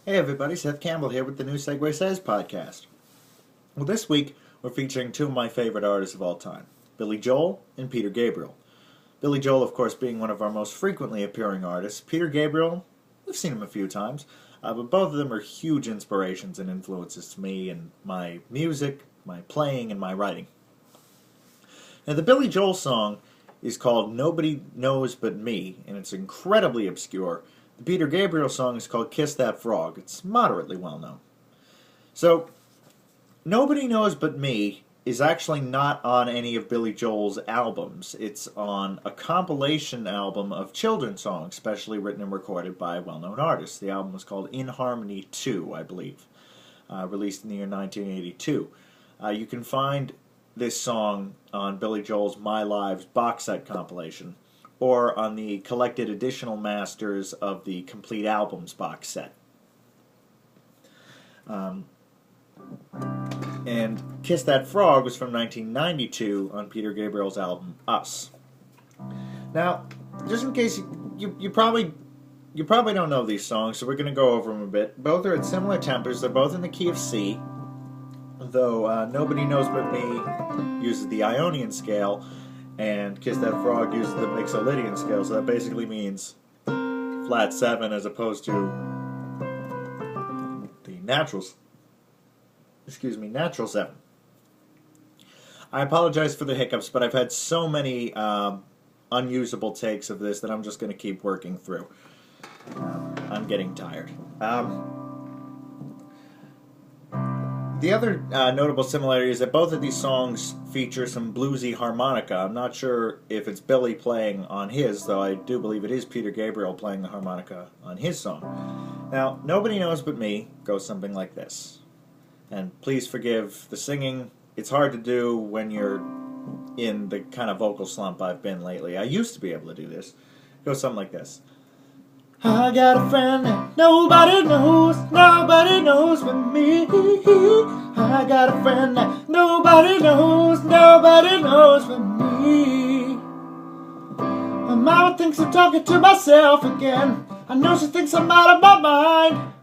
Hey everybody, Seth Campbell here with the new Segue Says podcast. Well, this week we're featuring two of my favorite artists of all time, Billy Joel and Peter Gabriel. Billy Joel, of course, being one of our most frequently appearing artists. Peter Gabriel, we've seen him a few times, but both of them are huge inspirations and influences to me and my music, my playing, and my writing. Now, the Billy Joel song is called Nobody Knows But Me, and it's incredibly obscure. The Peter Gabriel song is called Kiss That Frog. It's moderately well known. So, Nobody Knows But Me is actually not on any of Billy Joel's albums. It's on a compilation album of children's songs, specially written and recorded by well-known artists. The album was called In Harmony 2, I believe, released in the year 1982. You can find this song on Billy Joel's My Lives box set compilation, or on the collected additional masters of the Complete Albums box set. And Kiss That Frog was from 1992 on Peter Gabriel's album Us. Now, just in case you probably don't know these songs, so we're going to go over them a bit. Both are at similar tempers. They're both in the key of C, though Nobody Knows But Me uses the Ionian scale, and Kiss That Frog uses the Mixolydian scale, so that basically means flat 7 as opposed to the natural 7. I apologize for the hiccups, but I've had so many unusable takes of this that I'm just going to keep working through. I'm getting tired. The other notable similarity is that both of these songs feature some bluesy harmonica. I'm not sure if it's Billy playing on his, though I do believe it is Peter Gabriel playing the harmonica on his song. Now, Nobody Knows But Me goes something like this. And please forgive the singing. It's hard to do when you're in the kind of vocal slump I've been lately. I used to be able to do this. It goes something like this. I got a friend that nobody knows but me. I got a friend that nobody knows but me. My mama thinks I'm talking to myself again. I know she thinks I'm out of my mind.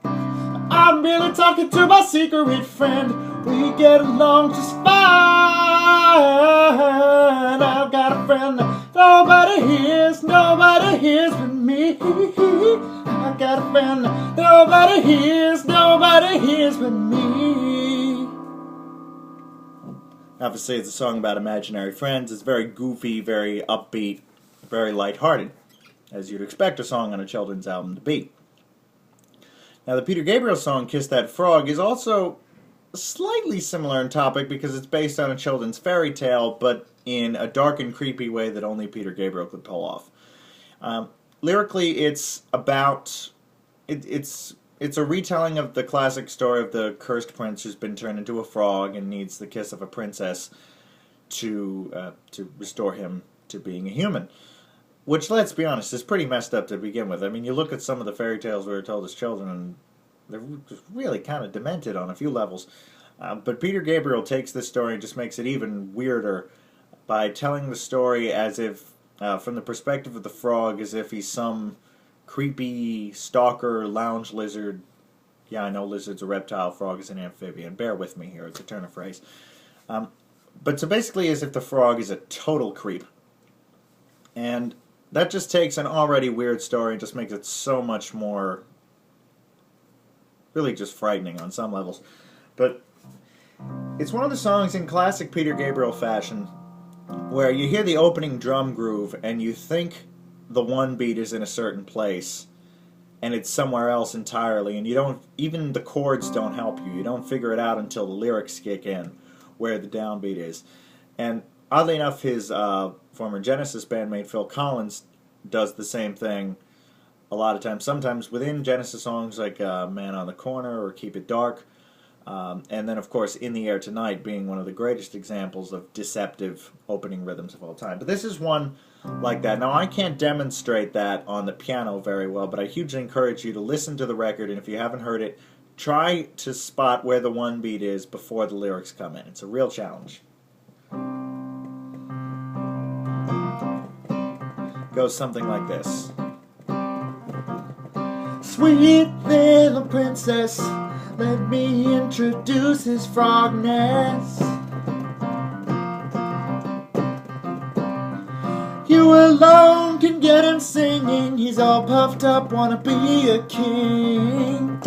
I'm really talking to my secret friend. We get along just fine. I've got a friend that nobody hears but me. I've got a friend that nobody hears but me. Obviously, it's a song about imaginary friends. It's very goofy, very upbeat, very lighthearted, as you'd expect a song on a children's album to be. Now, the Peter Gabriel song, Kiss That Frog, is also slightly similar in topic because it's based on a children's fairy tale, but in a dark and creepy way that only Peter Gabriel could pull off. Lyrically, it's about... It's a retelling of the classic story of the cursed prince who's been turned into a frog and needs the kiss of a princess to restore him to being a human. Which, let's be honest, is pretty messed up to begin with. I mean, you look at some of the fairy tales we were told as children, and they're just really kind of demented on a few levels. But Peter Gabriel takes this story and just makes it even weirder by telling the story as if, from the perspective of the frog, as if he's some creepy stalker lounge lizard. Yeah, I know lizard's a reptile, frog is an amphibian. Bear with me here, it's a turn of phrase. But so basically as if the frog is a total creep. And that just takes an already weird story and just makes it so much more, really just frightening on some levels. But it's one of the songs in classic Peter Gabriel fashion where you hear the opening drum groove and you think the one beat is in a certain place and it's somewhere else entirely, and you don't, even the chords don't help you. You don't figure it out until the lyrics kick in where the downbeat is. And oddly enough, his former Genesis bandmate Phil Collins does the same thing a lot of times. Sometimes within Genesis songs like Man on the Corner or Keep It Dark. And then, of course, In the Air Tonight being one of the greatest examples of deceptive opening rhythms of all time. But this is one like that. Now, I can't demonstrate that on the piano very well, but I hugely encourage you to listen to the record, and if you haven't heard it, try to spot where the one beat is before the lyrics come in. It's a real challenge. Goes something like this. Sweet little princess, let me introduce his frog nest. You alone can get him singing. He's all puffed up, wanna be a king.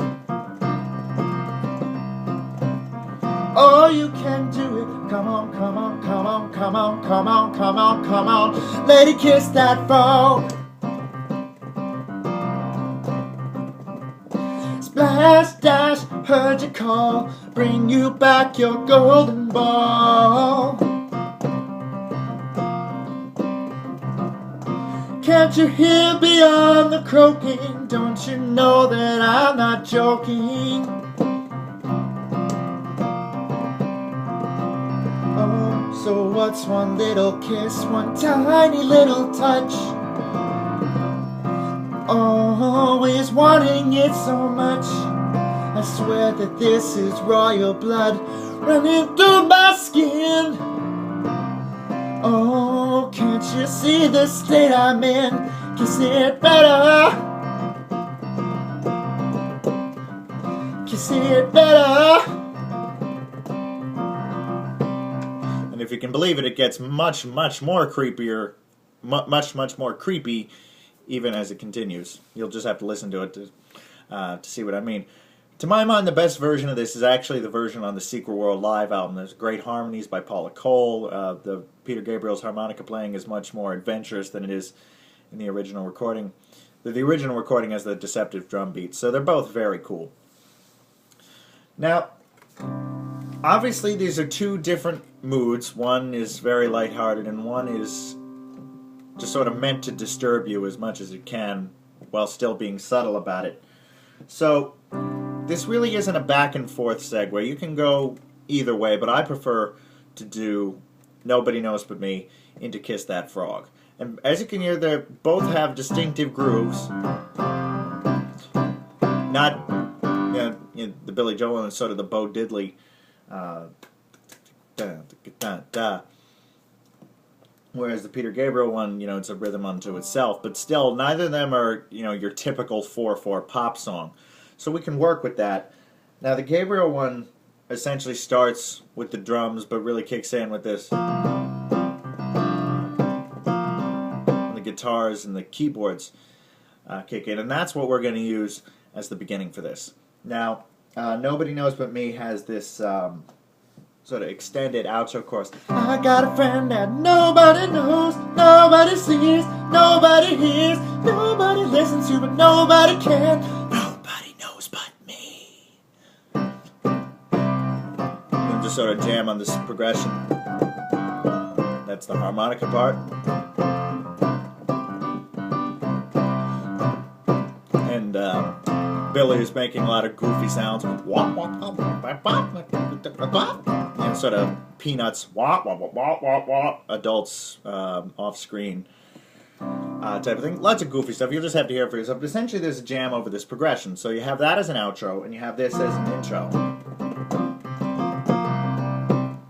Oh, you can do it. Come on, come on, come on, come on, come on, come on, come on. Lady, kiss that frog. Splash, dash, heard you call. Bring you back your golden ball. Can't you hear beyond the croaking? Don't you know that I'm not joking? Oh, so what's one little kiss, one tiny little touch? Always wanting it so much. I swear that this is royal blood running through my skin. Oh, can't you see the state I'm in? Kiss it better. Kiss it better. And if you can believe it, it gets much, much more creepier, much more creepy even as it continues. You'll just have to listen to it to see what I mean. To my mind, the best version of this is actually the version on the Secret World Live album. There's great harmonies by Paula Cole. The Peter Gabriel's harmonica playing is much more adventurous than it is in the original recording. The original recording has the deceptive drum beats, so they're both very cool. Now, obviously these are two different moods. One is very lighthearted and one is just sort of meant to disturb you as much as it can while still being subtle about it. So this really isn't a back and forth segue. You can go either way, but I prefer to do Nobody Knows But Me into Kiss That Frog. And as you can hear, they both have distinctive grooves. Not the Billy Joel and sort of the Bo Diddley whereas the Peter Gabriel one, it's a rhythm unto itself. But still, neither of them are, your typical 4/4 pop song. So we can work with that. Now, the Gabriel one essentially starts with the drums, but really kicks in with this. And the guitars and the keyboards kick in. And that's what we're going to use as the beginning for this. Now, Nobody Knows But Me has this sort of extended outro chorus. I got a friend that nobody knows, nobody sees, nobody hears, nobody listens to, but nobody can. Nobody knows but me. And just sort of jam on this progression. That's the harmonica part. And Billy is making a lot of goofy sounds. And sort of Peanuts, adults off screen type of thing. Lots of goofy stuff. You'll just have to hear it for yourself. But essentially, there's a jam over this progression. So you have that as an outro, and you have this as an intro.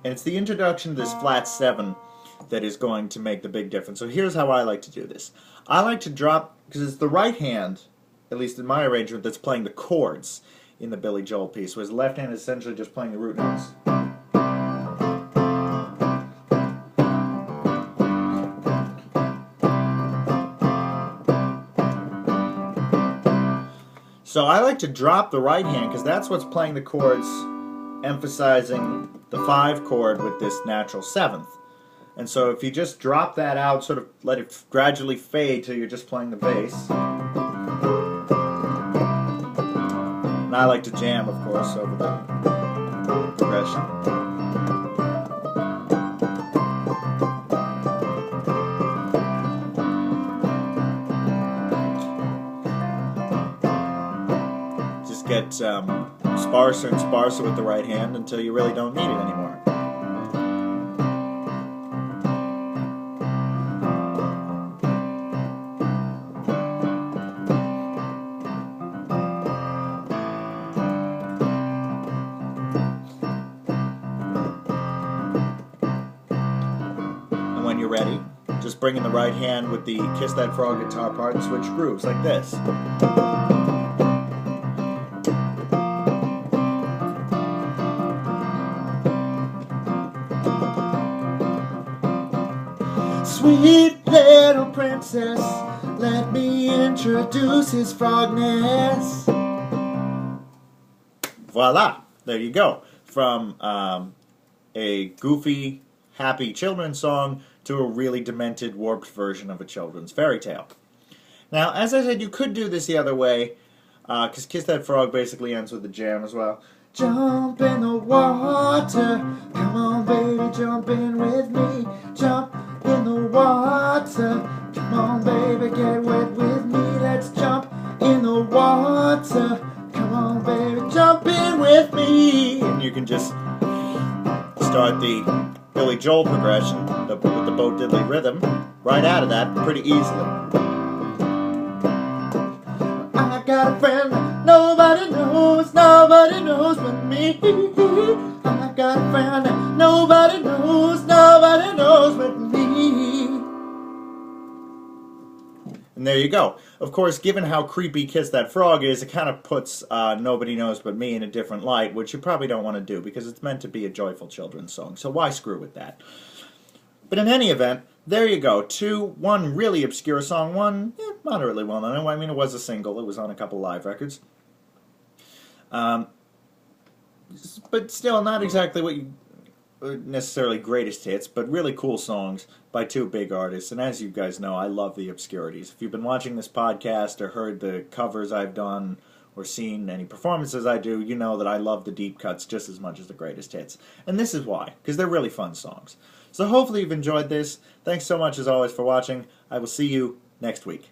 And it's the introduction to this flat 7 that is going to make the big difference. So here's how I like to do this. I like to drop, because it's the right hand, at least in my arrangement, that's playing the chords in the Billy Joel piece, whereas the left hand is essentially just playing the root notes. So I like to drop the right hand because that's what's playing the chords, emphasizing the 5 chord with this natural 7th. And so if you just drop that out, sort of let it gradually fade till you're just playing the bass. And I like to jam, of course, over the progression. Just get sparser and sparser with the right hand until you really don't need it anymore. When you're ready, just bring in the right hand with the Kiss That Frog guitar part and switch grooves like this. Sweet little princess, let me introduce his frogness. Voila! There you go. From a goofy, happy children's song to a really demented, warped version of a children's fairy tale. Now, as I said, you could do this the other way, because Kiss That Frog basically ends with a jam as well. Jump in the water, come on baby, jump in with me. Jump in the water, come on baby, get wet with me. Let's jump in the water, come on baby, jump in with me. And you can just start the Billy Joel progression with the Bo Diddley rhythm right out of that pretty easily. I got a friend nobody knows but me. I got a friend nobody knows but me. And there you go. Of course, given how creepy Kiss That Frog is, it kind of puts Nobody Knows But Me in a different light, which you probably don't want to do because it's meant to be a joyful children's song, so why screw with that? But in any event, there you go. One really obscure song, one moderately well known. I mean, it was a single. It was on a couple live records. But still, not exactly what you necessarily greatest hits, but really cool songs by two big artists. And as you guys know, I love the obscurities. If you've been watching this podcast or heard the covers I've done or seen any performances I do, you know that I love the deep cuts just as much as the greatest hits. And this is why, because they're really fun songs. So hopefully you've enjoyed this. Thanks so much as always for watching. I will see you next week.